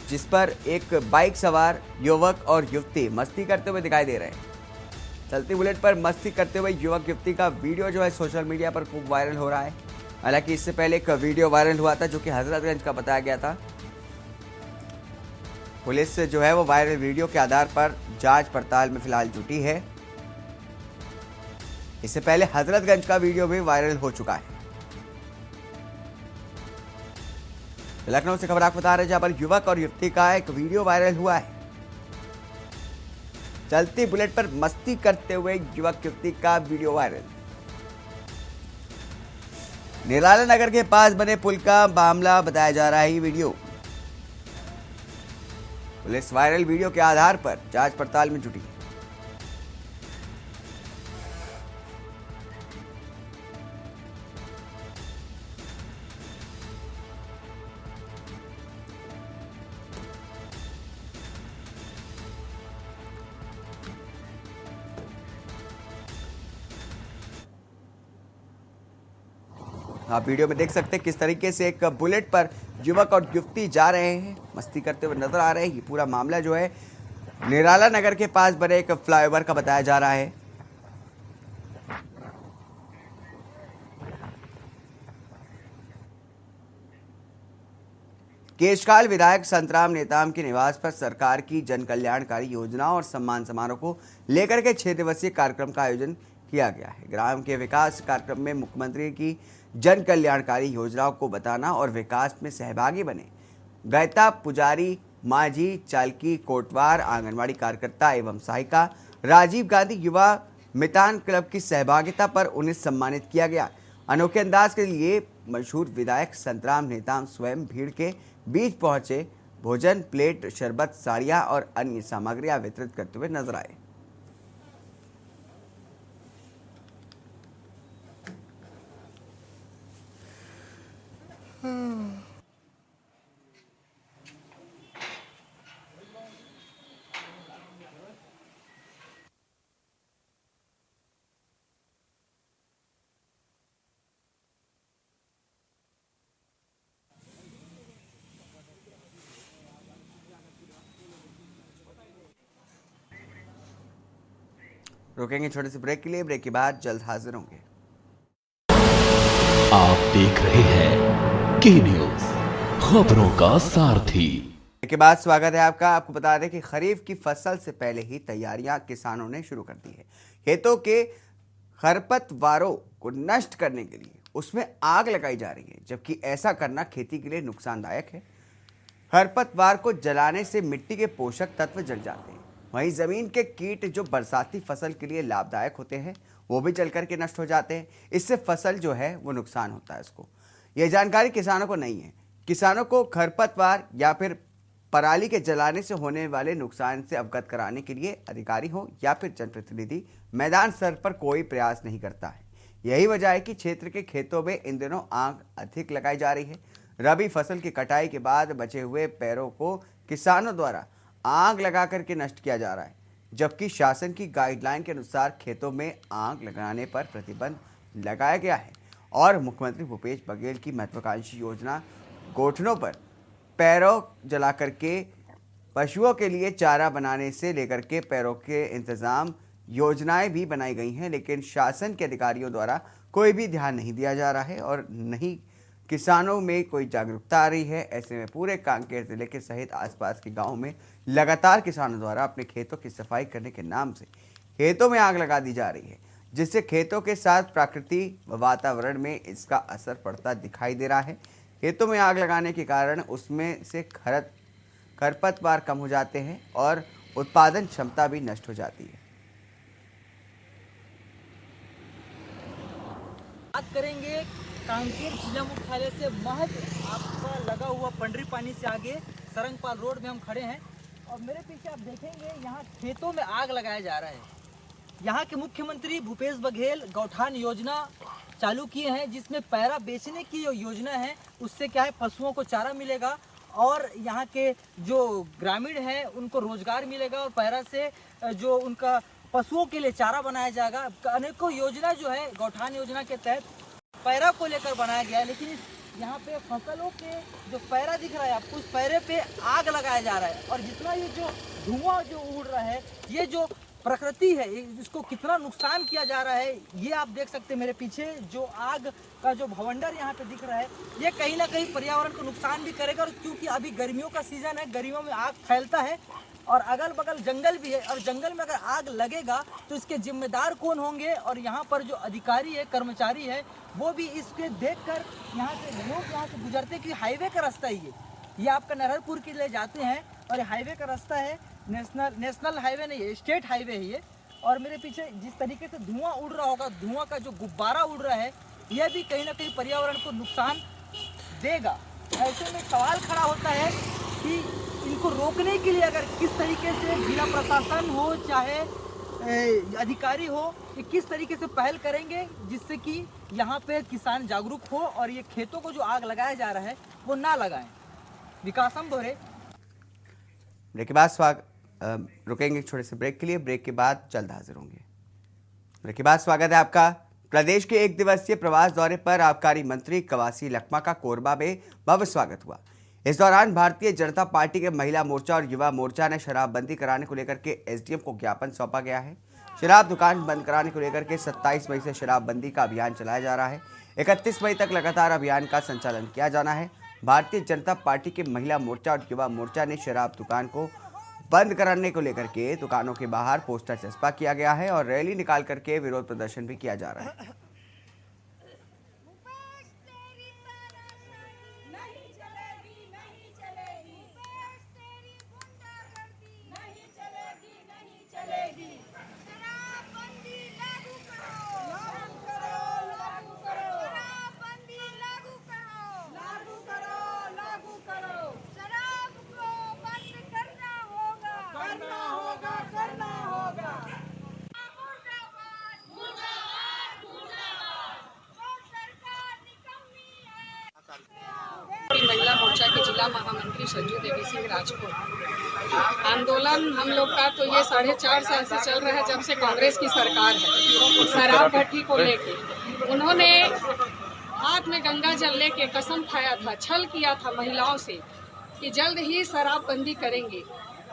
जिस पर एक बाइक सवार युवक और युवती मस्ती करते हुए दिखाई दे रहे हैं। चलती बुलेट पर मस्ती करते हुए युवक युवती का वीडियो जो है सोशल मीडिया पर खूब वायरल हो रहा है। हालांकि इससे पहले एक वीडियो वायरल हुआ था जो कि हजरतगंज का बताया गया था। पुलिस जो है वो वायरल वीडियो के आधार पर जांच पड़ताल में फिलहाल जुटी है। इससे पहले हजरतगंज का वीडियो भी वायरल हो चुका है। लखनऊ से खबर आपको बता रहे हैं, जहां पर युवक और युवती का एक वीडियो वायरल हुआ है। चलती बुलेट पर मस्ती करते हुए युवक युवती का वीडियो वायरल। निराला नगर के पास बने पुल का मामला बताया जा रहा है ये वीडियो। पुलिस वायरल वीडियो के आधार पर जांच पड़ताल में जुटी है। आप वीडियो में देख सकते हैं किस तरीके से एक बुलेट पर युवक और युवती जा रहे हैं, मस्ती करते हुए नजर आ रहे हैं। ये पूरा मामला जो है निराला नगर के पास बने एक फ्लाईओवर का बताया जा रहा है। केशकाल विधायक संतराम नेताम के निवास पर सरकार की जन कल्याणकारी योजनाओं और सम्मान समारोह को लेकर के 6 दिवसीय कार्यक्रम का आयोजन किया गया है। ग्राम के विकास कार्यक्रम में मुख्यमंत्री की जन कल्याणकारी योजनाओं को बताना और विकास में सहभागी बने गायता पुजारी, मांझी, चालकी, कोटवार, आंगनवाड़ी कार्यकर्ता एवं सहायिका, राजीव गांधी युवा मितान क्लब की सहभागिता पर उन्हें सम्मानित किया गया। अनोखे अंदाज के लिए मशहूर विधायक संतराम नेताम स्वयं भीड़ के बीच पहुंचे, भोजन प्लेट, शरबत, साड़ियां और अन्य सामग्रियां वितरित करते हुए नजर आए। रुकेंगे छोटे से ब्रेक के लिए, ब्रेक के बाद जल्द हाजिर होंगे। आप देख रहे हैं के न्यूज, खबरों का सारथी। के बाद स्वागत है आपका। आपको बता दें कि खरीफ की फसल से पहले ही तैयारियां किसानों ने शुरू कर दी है। खेतों के खरपतवारों को नष्ट करने के लिए उसमें आग लगाई जा रही है, जबकि ऐसा करना खेती के लिए नुकसानदायक है। खरपतवार को जलाने से मिट्टी के पोषक तत्व जल जाते हैं। वहीं जमीन के कीट जो बरसाती फसल के लिए लाभदायक होते हैं वो भी जल करके नष्ट हो जाते हैं। इससे फसल जो है वो नुकसान होता है उसको। यह जानकारी किसानों को नहीं है। किसानों को खरपतवार या फिर पराली के जलाने से होने वाले नुकसान से अवगत कराने के लिए अधिकारी हो या फिर जनप्रतिनिधि मैदान स्तर पर कोई प्रयास नहीं करता है। यही वजह है कि क्षेत्र के खेतों में इन दिनों आग अधिक लगाई जा रही है। रबी फसल की कटाई के बाद बचे हुए पेड़ों को किसानों द्वारा आग लगा करके नष्ट किया जा रहा है, जबकि शासन की गाइडलाइन के अनुसार खेतों में आग लगाने पर प्रतिबंध लगाया गया है और मुख्यमंत्री भूपेश बघेल की महत्वाकांक्षी योजना गोठनों पर पैरों जला करके पशुओं के लिए चारा बनाने से लेकर के पैरों के इंतजाम योजनाएं भी बनाई गई हैं, लेकिन शासन के अधिकारियों द्वारा कोई भी ध्यान नहीं दिया जा रहा है और नहीं किसानों में कोई जागरूकता आ रही है। ऐसे में पूरे कांकेर जिले के सहित आसपास के गांवों में लगातार किसानों द्वारा अपने खेतों की सफाई करने के नाम से खेतों में आग लगा दी जा रही है, जिससे खेतों के साथ प्रकृति व वातावरण में इसका असर पड़ता दिखाई दे रहा है। खेतों में आग लगाने के कारण उसमें से खरपतवार कम हो जाते हैं और उत्पादन क्षमता भी नष्ट हो जाती है। बात करेंगे कांकेर जिला मुख्यालय से महज आपका लगा हुआ पंडरी पानी से आगे सरंगपाल रोड में हम खड़े हैं और मेरे पीछे आप देखेंगे यहाँ खेतों में आग लगाया जा रहा है। यहाँ के मुख्यमंत्री भूपेश बघेल गौठान योजना चालू किए हैं, जिसमें पैरा बेचने की जो योजना है उससे क्या है पशुओं को चारा मिलेगा और यहाँ के जो ग्रामीण हैं उनको रोजगार मिलेगा और पैरा से जो उनका पशुओं के लिए चारा बनाया जाएगा। अनेकों योजना जो है गौठान योजना के तहत पैरा को लेकर बनाया गया है, लेकिन यहाँ पे फसलों के जो पैरा दिख रहा है आपको, उस पैरे पे आग लगाया जा रहा है और जितना ये जो धुआं जो उड़ रहा है, ये जो प्रकृति है इसको कितना नुकसान किया जा रहा है ये आप देख सकते हैं। मेरे पीछे जो आग का जो भवंडर यहाँ पे दिख रहा है ये कहीं ना कहीं पर्यावरण को नुकसान भी करेगा और क्योंकि अभी गर्मियों का सीजन है, गर्मियों में आग फैलता है और अगल बगल जंगल भी है और जंगल में अगर आग लगेगा तो इसके जिम्मेदार कौन होंगे। और यहाँ पर जो अधिकारी है कर्मचारी है वो भी इसके देखकर यहाँ से लोग यहाँ से गुजरते कि हाईवे का रास्ता ही ये आपका नरहरपुर के लिए जाते हैं और हाईवे का रास्ता है, नेशनल हाईवे नहीं है, स्टेट हाईवे है ये। और मेरे पीछे जिस तरीके से धुआं उड़ रहा होगा, धुआं का जो गुब्बारा उड़ रहा है यह भी कहीं ना कहीं पर्यावरण को नुकसान देगा। ऐसे में सवाल खड़ा होता है कि इनको रोकने के लिए अगर किस तरीके से जिला प्रशासन हो चाहे अधिकारी हो, ये किस तरीके से पहल करेंगे जिससे कि यहाँ पे किसान जागरूक हो और ये खेतों को जो आग लगाया जा रहा है वो ना लगाएं। विकासम बोरे ब्रेक के बाद रुकेंगे छोटे से ब्रेक के लिए, ब्रेक के बाद जल्द हाजिर होंगे। ब्रेक के बाद स्वागत है आपका। प्रदेश के एक दिवसीय प्रवास दौरे पर आबकारी मंत्री कवासी लखमा का कोरबा में भव्य स्वागत हुआ। इस दौरान भारतीय जनता पार्टी के महिला मोर्चा और युवा मोर्चा ने शराबबंदी कराने को लेकर के एसडीएम को ज्ञापन सौंपा गया है। शराब दुकान बंद कराने को लेकर के 27 मई से शराबबंदी का अभियान चलाया जा रहा है। 31 मई तक लगातार अभियान का संचालन किया जाना है। भारतीय जनता पार्टी के महिला मोर्चा और युवा मोर्चा ने शराब दुकान को बंद कराने को लेकर के दुकानों के बाहर पोस्टर चस्पा किया गया है और रैली निकाल करके विरोध प्रदर्शन भी किया जा रहा है। महिला मोर्चा की जिला महामंत्री संजू देवी सिंह राजपूत। आंदोलन हम लोग का तो ये 4.5 साल से चल रहा है, जब से कांग्रेस की सरकार है। शराब भट्टी को लेके उन्होंने हाथ में गंगा जल लेके कसम खाया था, छल किया था महिलाओं से कि जल्द ही शराब बंदी करेंगे।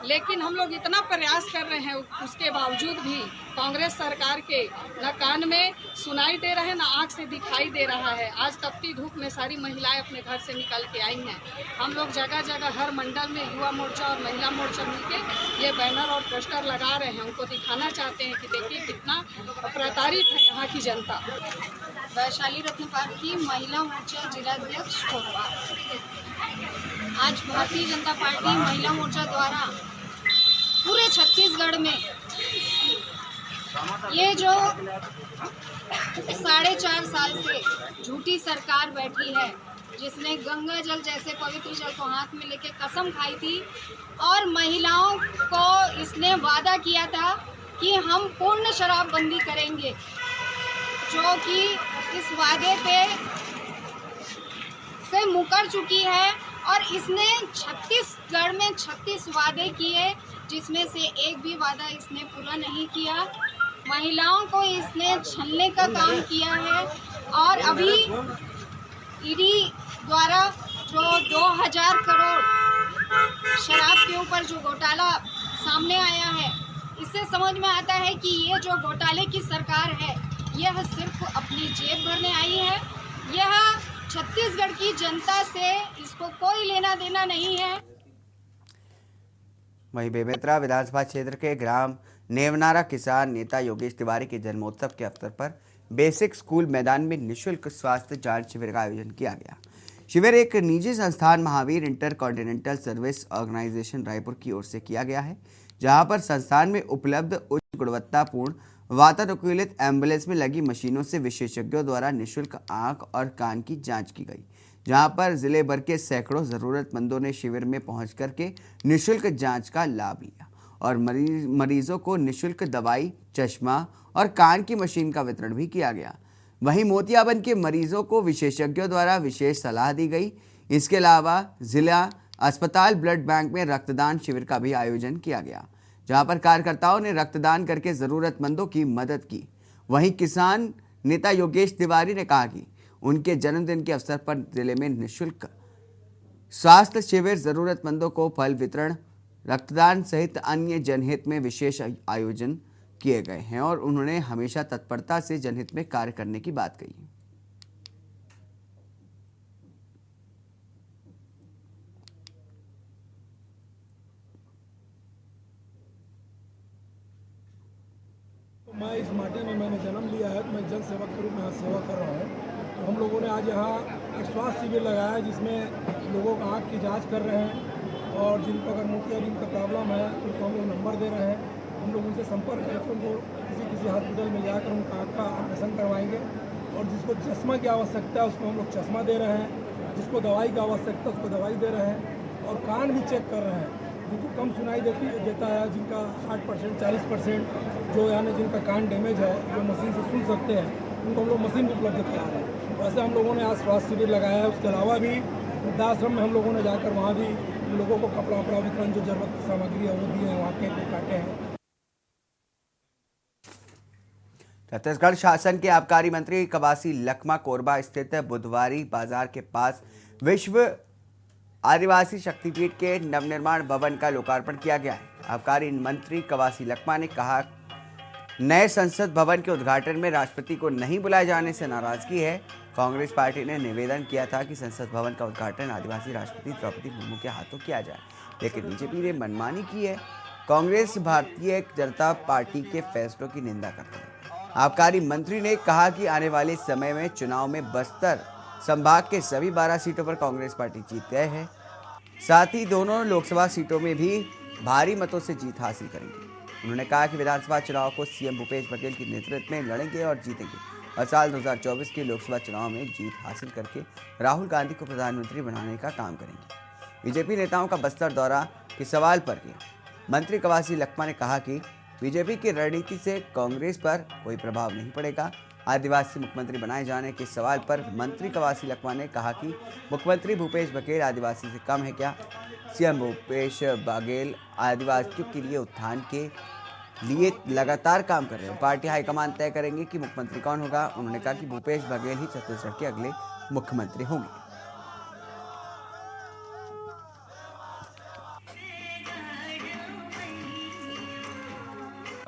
लेकिन हम लोग इतना प्रयास कर रहे हैं, उसके बावजूद भी कांग्रेस सरकार के न कान में सुनाई दे रहे, न आँख से दिखाई दे रहा है। आज तपती धूप में सारी महिलाएं अपने घर से निकल के आई हैं। हम लोग जगह जगह हर मंडल में युवा मोर्चा और महिला मोर्चा मिलके ये बैनर और पोस्टर लगा रहे हैं। उनको दिखाना चाहते हैं कि देखिए कितना प्रताड़ित है यहाँ की जनता। वैशाली रत्न पार्क की महिला मोर्चा जिलाध्यक्ष कोरबा। आज भारतीय जनता पार्टी महिला मोर्चा द्वारा पूरे छत्तीसगढ़ में ये जो 4.5 साल से झूठी सरकार बैठी है, जिसने गंगा जल जैसे पवित्र जल को हाथ में लेके कसम खाई थी और महिलाओं को इसने वादा किया था कि हम पूर्ण शराबबंदी करेंगे, जो कि इस वादे पे से मुकर चुकी है। और इसने छत्तीसगढ़ में 36 वादे किए, जिसमें से एक भी वादा इसने पूरा नहीं किया। महिलाओं को इसने छलने का काम किया है। और अभी ईडी द्वारा जो 2000 करोड़ शराब के ऊपर जो घोटाला सामने आया है, इससे समझ में आता है कि ये जो घोटाले की सरकार है, यह सिर्फ अपनी जेब भरने आई है। यह छत्तीसगढ़ की जनता से इसको कोई लेना देना नहीं है। वहीं बेमेतरा विधानसभा क्षेत्र के ग्राम नेवनारा किसान नेता योगेश तिवारी के जन्मोत्सव के अवसर पर बेसिक स्कूल मैदान में निःशुल्क स्वास्थ्य जांच शिविर का आयोजन किया गया। शिविर एक निजी संस्थान Mahavir inter continental service organization Raipur की ओर से किया गया है, जहां पर संस्थान में उपलब्ध उच्च गुणवत्तापूर्ण वातानुकूलित एम्बुलेंस में लगी मशीनों से विशेषज्ञों द्वारा निःशुल्क आंख और कान की जांच की गई, जहां पर जिले भर के सैकड़ों जरूरतमंदों ने शिविर में पहुंच करके निःशुल्क जांच का लाभ लिया और मरीजों को निःशुल्क दवाई, चश्मा और कान की मशीन का वितरण भी किया गया। वहीं मोतियाबिंद के मरीजों को विशेषज्ञों द्वारा विशेष सलाह दी गई। इसके अलावा जिला अस्पताल ब्लड बैंक में रक्तदान शिविर का भी आयोजन किया गया, जहां पर कार्यकर्ताओं ने रक्तदान करके जरूरतमंदों की मदद की। वहीं किसान नेता योगेश तिवारी ने कहा कि उनके जन्मदिन के अवसर पर जिले में निःशुल्क स्वास्थ्य शिविर, जरूरतमंदों को फल वितरण, रक्तदान सहित अन्य जनहित में विशेष आयोजन किए गए हैं और उन्होंने हमेशा तत्परता से जनहित में कार्य करने की बात कही। मैं इस माटी में मैंने जन्म लिया है, तो मैं जन सेवक के रूप में यहाँ सेवा कर रहा हूँ। तो हम लोगों ने आज यहाँ एक स्वास्थ्य शिविर लगाया है, जिसमें लोगों का आँख की जांच कर रहे हैं और जिनको अगर मोतियाबिंद का प्रॉब्लम है उनको हम लोग नंबर दे रहे हैं। हम लोग उनसे संपर्क करके उनको किसी हॉस्पिटल में जाकर उनका आँख का ऑपरेशन करवाएंगे और जिसको चश्मा की आवश्यकता है उसको हम लोग चश्मा दे रहे हैं, जिसको दवाई की आवश्यकता है उसको दवाई दे रहे हैं और कान भी चेक कर रहे हैं। जिनको कम सुनाई देता है, जिनका 60% 40% जो यानी जिनका कान डैमेज है, जो मशीन से सुन सकते हैं, उनको हम लोग मशीन उपलब्ध करा रहे हैं। वैसे हम लोगों ने आज स्वास्थ्य शिविर लगाया है। उसके अलावा भी वृद्धाश्रम में हम लोगों ने जाकर वहाँ भी लोगों को कपड़ा वपड़ा वितरण, जो जरूरत की सामग्री है वो दिए हैं, वहाँ के काटे हैं। छत्तीसगढ़ शासन के आबकारी मंत्री कवासी लखमा कोरबा स्थित बुधवारी बाजार के पास विश्व आदिवासी शक्तिपीठ के नवनिर्माण भवन का लोकार्पण किया गया है। आबकारी मंत्री कवासी लखमा ने कहा, नए संसद भवन के उद्घाटन में राष्ट्रपति को नहीं बुलाए जाने से नाराजगी है। कांग्रेस पार्टी ने निवेदन किया था कि संसद भवन का उद्घाटन आदिवासी राष्ट्रपति द्रौपदी मुर्मू के हाथों किया जाए, लेकिन बीजेपी ने मनमानी की है। कांग्रेस भारतीय जनता पार्टी के फैसलों की निंदा करती है। आबकारी मंत्री ने कहा कि आने वाले समय में चुनाव में बस्तर संभाग के सभी 12 सीटों पर कांग्रेस पार्टी जीत गए है, साथ ही दोनों लोकसभा सीटों में भी भारी मतों से जीत हासिल करेंगे। उन्होंने कहा कि विधानसभा चुनाव को सीएम भूपेश बघेल के नेतृत्व में लड़ेंगे और जीतेंगे और साल 2024 के लोकसभा चुनाव में जीत हासिल करके राहुल गांधी को प्रधानमंत्री बनाने का काम करेंगे। बीजेपी नेताओं का बस्तर दौरा के सवाल पर मंत्री कवासी लखमा ने कहा कि बीजेपी की रणनीति से कांग्रेस पर कोई प्रभाव नहीं पड़ेगा। आदिवासी मुख्यमंत्री बनाए जाने के सवाल पर मंत्री कवासी लखमा ने कहा कि मुख्यमंत्री भूपेश बघेल आदिवासी से कम है क्या? सीएम भूपेश बघेल आदिवासियों के लिए उत्थान के लिए लगातार काम कर रहे हैं। पार्टी हाईकमान तय करेंगे कि मुख्यमंत्री कौन होगा। उन्होंने कहा कि भूपेश बघेल ही छत्तीसगढ़ के अगले मुख्यमंत्री होंगे।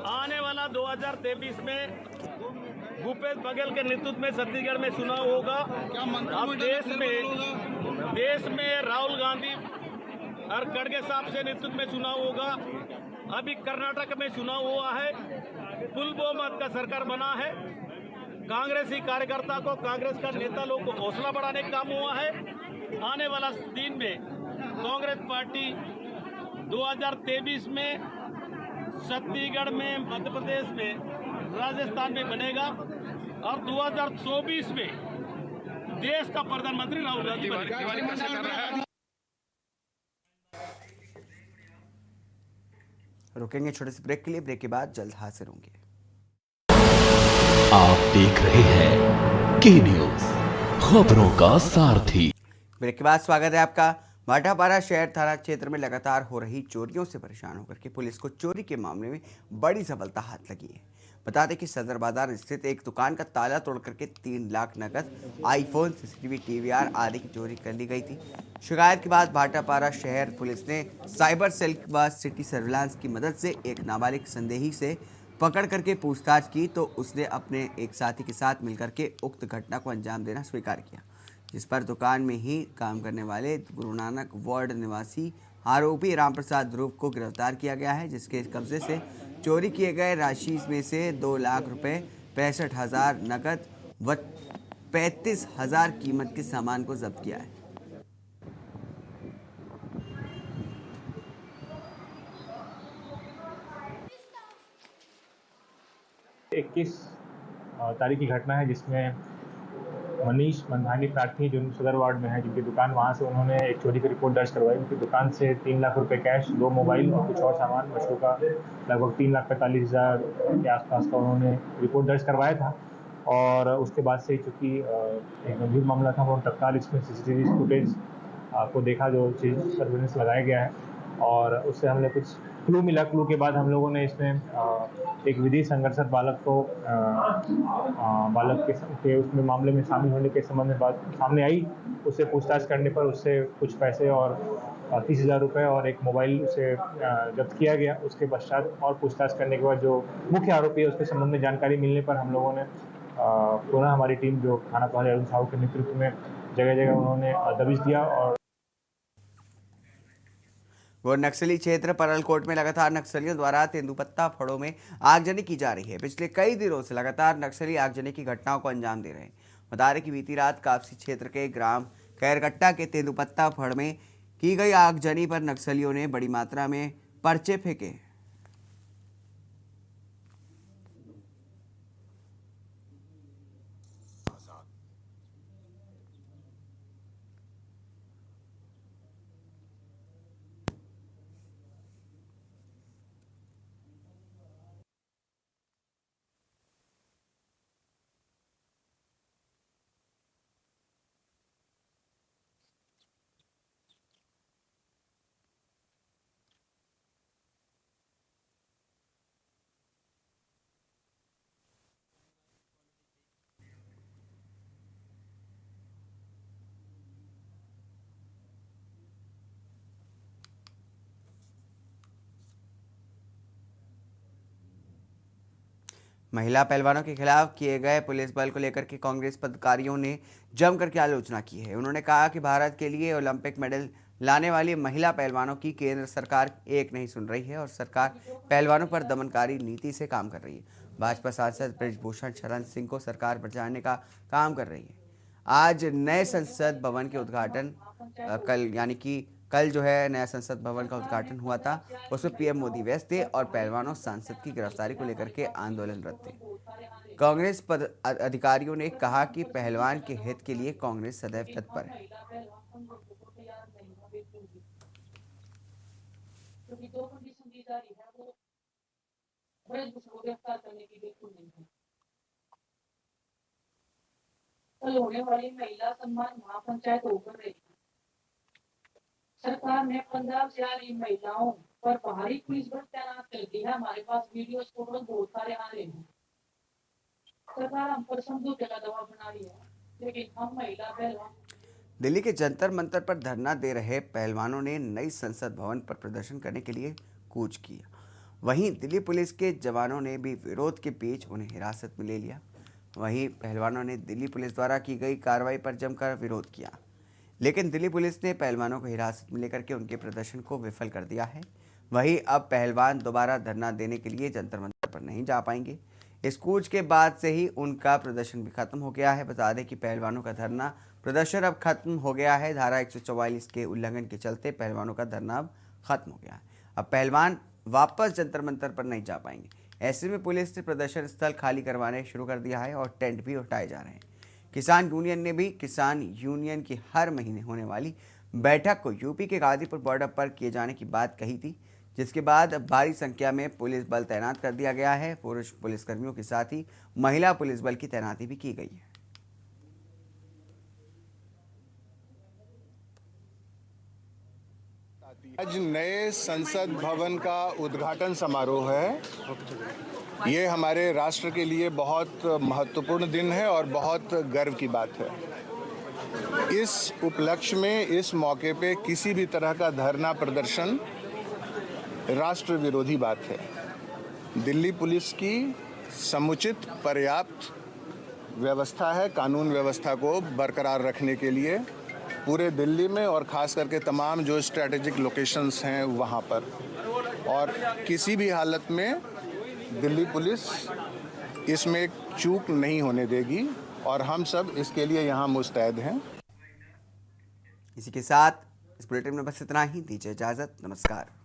आने वाला 2023 में भूपेश बघेल के नेतृत्व में छत्तीसगढ़ में चुनाव होगा। अब देश में राहुल गांधी और खड़गे साहब से नेतृत्व में चुनाव होगा। अभी कर्नाटक में चुनाव हुआ है, फुल बहुमत का सरकार बना है। कांग्रेसी कार्यकर्ता को, कांग्रेस का नेता लोग को हौसला बढ़ाने का काम हुआ है। आने वाला दिन में कांग्रेस पार्टी 2023 में छत्तीसगढ़ में, मध्य प्रदेश में, राजस्थान में बनेगा और 2024 में देश का प्रधानमंत्री राहुल गांधी बनेगा। रुकेंगे छोटे से ब्रेक के लिए। ब्रेक के बाद जल्द हाजिर होंगे। आप देख रहे हैं के न्यूज, खबरों का सारथी। ब्रेक के बाद स्वागत है आपका। भाटापारा शहर थाना क्षेत्र में लगातार हो रही चोरियों से परेशान होकर के पुलिस को चोरी के मामले में बड़ी सफलता हाथ लगी है। बता दें कि सदर बाजार स्थित एक दुकान का ताला तोड़ करके 3 लाख नकद, आईफोन, सीसीटीवी, टीवीआर आदि की चोरी कर ली गई थी। शिकायत के बाद भाटापारा शहर पुलिस ने साइबर सेल व सिटी सर्विलांस की मदद से एक नाबालिग संदेही से पकड़ करके पूछताछ की तो उसने अपने एक साथी के साथ मिलकर के उक्त घटना को अंजाम देना स्वीकार किया, जिस पर दुकान में ही काम करने वाले गुरु नानक वार्ड निवासी आरोपी रामप्रसाद ध्रुव को गिरफ्तार किया गया है, जिसके कब्जे से चोरी किए गए राशि में से 2 लाख रुपए, 65,000 नकद व 35,000 कीमत के सामान को जब्त किया है। इक्कीस तारीख की घटना है जिसमें मनीष मंधानी प्रार्थी जो सदर वार्ड में है, जिनकी दुकान, वहां से उन्होंने एक चोरी की रिपोर्ट दर्ज करवाई। उनकी दुकान से 3 लाख रुपए कैश, 2 मोबाइल और कुछ और सामान बच्चों का लगभग 3,45,000 के आसपास का उन्होंने रिपोर्ट दर्ज करवाया था। और उसके बाद से चूँकि एक गंभीर मामला था, वो तत्काल इसमें सीसीटीवी फुटेज को देखा जो चीज़ सर्विलेंस लगाया गया है और उससे हमने कुछ क्लू मिला। क्लू के बाद हम लोगों ने इसमें एक विधि संघर्षरत बालक को बालक के उसमें मामले में शामिल होने के संबंध में बात सामने आई। उससे पूछताछ करने पर उससे कुछ पैसे और 30,000 रुपये और एक मोबाइल उसे जब्त किया गया। उसके पश्चात और पूछताछ करने के बाद जो मुख्य आरोपी है उसके संबंध में जानकारी मिलने पर हम लोगों ने पुनः हमारी टीम जो थाना प्रभारी अरुण साहू के नेतृत्व में जगह जगह उन्होंने दबिश दिया। और वो नक्सली क्षेत्र परलकोट में लगातार नक्सलियों द्वारा तेंदुपत्ता फड़ों में आगजनी की जा रही है। पिछले कई दिनों से लगातार नक्सली आगजनी की घटनाओं को अंजाम दे रहे हैं। बता दें कि बीती रात कापसी क्षेत्र के ग्राम खैरकट्टा के तेंदुपत्ता फड़ में की गई आगजनी पर नक्सलियों ने बड़ी मात्रा में पर्चे फेंके। महिला पहलवानों के खिलाफ किए गए पुलिस बल को लेकर के कांग्रेस पदाधिकारियों ने जम करके आलोचना की है। उन्होंने कहा कि भारत के लिए ओलंपिक मेडल लाने वाली महिला पहलवानों की केंद्र सरकार एक नहीं सुन रही है और सरकार पहलवानों पर दमनकारी नीति से काम कर रही है। भाजपा सांसद बृजभूषण शरण सिंह को सरकार बचाने का काम कर रही है। आज नए संसद भवन के उद्घाटन कल जो है नया संसद भवन का उद्घाटन हुआ था, उसमें पीएम मोदी व्यस्त थे और पहलवानों सांसद की गिरफ्तारी को लेकर के आंदोलनरत थे। कांग्रेस अधिकारियों ने कहा कि पहलवान के हित के लिए कांग्रेस सदैव तत्पर है। कल होने वाली महिला सम्मान महापंचायत होकर रही। सरकार ने 15,000 महिलाओं पर बाहरी पुलिस बल तैनात कर दी है। हमारे पास वीडियो फोटो बहुत सारे आ रहे हैं। सरकार हम पर समझौते का दबाव बना रही है, लेकिन हम महिला पहलवान। दिल्ली के जंतर मंतर पर धरना दे रहे पहलवानों ने नई संसद भवन पर प्रदर्शन करने के लिए कूच किया। वहीं दिल्ली पुलिस के जवानों ने भी विरोध के बीच उन्हें हिरासत में ले लिया। वहीं पहलवानों ने दिल्ली पुलिस द्वारा की गई कार्रवाई पर जमकर विरोध किया, लेकिन दिल्ली पुलिस ने पहलवानों को हिरासत में लेकर के उनके प्रदर्शन को विफल कर दिया है। वहीं अब पहलवान दोबारा धरना देने के लिए जंतर मंतर पर नहीं जा पाएंगे। इस कूच के बाद से ही उनका प्रदर्शन भी खत्म हो गया है। बता दें कि पहलवानों का धरना प्रदर्शन अब खत्म हो गया है। धारा 144 के उल्लंघन के चलते पहलवानों का धरना अब खत्म हो गया है। अब पहलवान वापस जंतर मंतर पर नहीं जा पाएंगे। ऐसे में पुलिस ने प्रदर्शन स्थल खाली करवाने शुरू कर दिया है और टेंट भी हटाए जा रहे हैं। किसान यूनियन ने भी किसान यूनियन की हर महीने होने वाली बैठक को यूपी के गाजीपुर बॉर्डर पर किए जाने की बात कही थी, जिसके बाद भारी संख्या में पुलिस बल तैनात कर दिया गया है। पुरुष पुलिसकर्मियों के साथ ही महिला पुलिस बल की तैनाती भी की गई है। आज नए संसद भवन का उद्घाटन समारोह है। ये हमारे राष्ट्र के लिए बहुत महत्वपूर्ण दिन है और बहुत गर्व की बात है। इस उपलक्ष्य में, इस मौके पे किसी भी तरह का धरना प्रदर्शन राष्ट्र विरोधी बात है। दिल्ली पुलिस की समुचित पर्याप्त व्यवस्था है कानून व्यवस्था को बरकरार रखने के लिए पूरे दिल्ली में और ख़ास करके तमाम जो स्ट्रैटेजिक लोकेशंस हैं वहाँ पर, और किसी भी हालत में दिल्ली पुलिस इसमें चूक नहीं होने देगी और हम सब इसके लिए यहाँ मुस्तैद हैं। इसी के साथ इस बुलेटिन में बस इतना ही। दीजिए इजाज़त। नमस्कार।